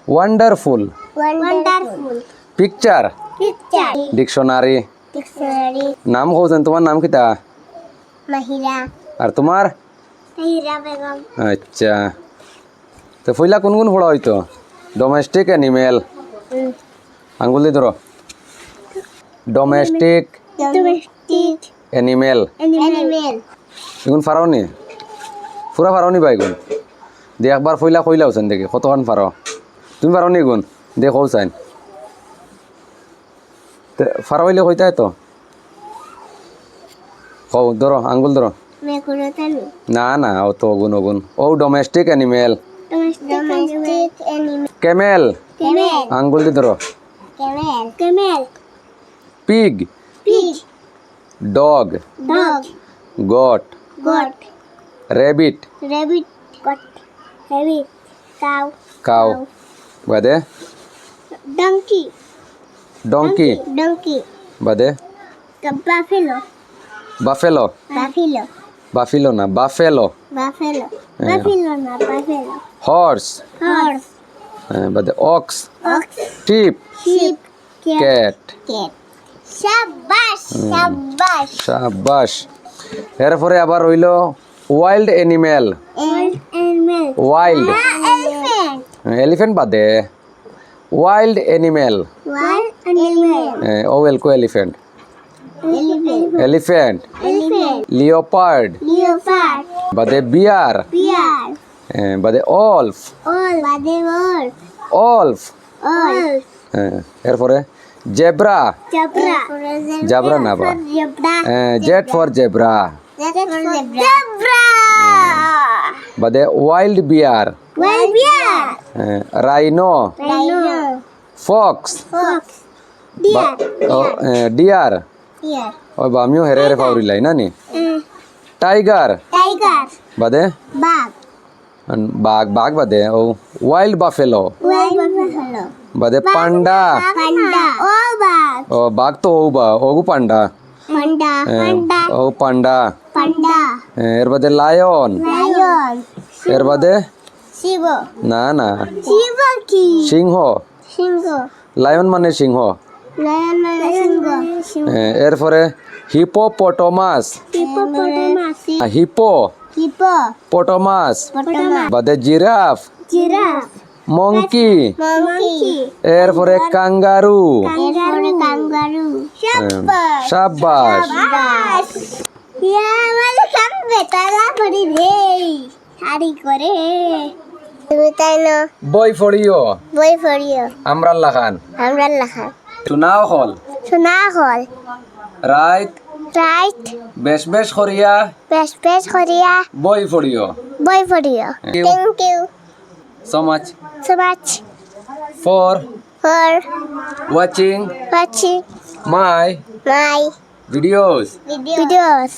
Wonderful. Wonderful. Picture. Picture. Dictionary. Dictionary. নাম কইছেন তোমার নাম কিতা? Mahira. আর তোমার? Mahira Begum. আচ্ছা তো ফইলা কোন কোন পড়া হইতো? ডোমেস্টিক অ্যানিমেল আঙ্গুল দিয়ে ধরো ডোমেস্টিক Domestic. Animal Animal. এগুন ফারাওনি পুরা ফারাওনি বা এগুন দিয়ে একবার ফইলা কইলা হোসেন দেখি কতক্ষণ ফারাও তুমি ফারাওনি এগুন দেখো চাইন ফারাওইলে কইতাই তো কও ধরো আঙ্গুল ধরো Mekurotani. না না ও তো অগুন অগুন ও domestic animal Domestic animal. Camel Camel. আঙ্গুল দিয়ে ধরো Camel. Camel. Pig Pig. Dog Dog. Goat Goat. Rabbit Rabbit. Goat. Rabbit. Cow. Cow বাদে Donkey. Donkey Donkey. বাদে Buffalo. Buffalo Buffalo. বাফিলো না buffalo Buffalo. Yeah. Buffalo na buffalo. Horse Horse. বাদে ox Ox. Sheep Sheep. Cat Cat. Shabash. Shabash. শাবাশ এরপরে আবার হইল wild animal Animal. Wild Elephant. Elephant বাদে wild animal Wild animal. Well কো elephant Elephant. Elephant Elephant. Leopard Leopard. বাদে bear Bear. বাদে wolf All. Wolf. Wolf All. এরপরে zebra Zebra. Zebra na ba? Zebra. Z for zebra That's for zebra. Zebra. বাদে wild bear Wild bear. Rhino Rhino. Fox Fox. Deer. Deer Deer. ওই বা আমিও হেরে হেরে ফাউরিলাই না নি টাইগার Tiger. বাদে Bug. বাঘ বাঘ বাদে ও ওয়াইল্ড বাফেলো Wild buffalo. বাদে পান্ডা Panda. All bug. ও বাঘ তো ও বা ওগু পান্ডা Panda. Panda. ও পান্ডা Panda. এর বাদে লায়ন Lion. এর বাদে Shiva. না না Shiva ki. সিংহ Shingo. লায়ন মানে সিংহ Lion মানে Shingo. এরপরে হিপোপটোমাস Hippopotamus. Hippo Hippo. পটোমাস Potamus. বাদে জিরাফ Giraffe. মঙ্কি Monkey. এরপরে কাঙ্গারু Kangaroo. Shepherd. সাব্বাস Bass. Ya, মানে সামনে তালা পড়ি রে শাড়ি করে তুমি তাই না বই ফড়িও বই পড়িও আমরা লাখান আমরা লেখা শোনাও হল শোনা হল রাইট রাইট বেশ বেশ করিয়া বেশ বেশ করিয়া বই ফড়িও বই পড়িও you. Thank you so much so much for for watching watching my my videos videos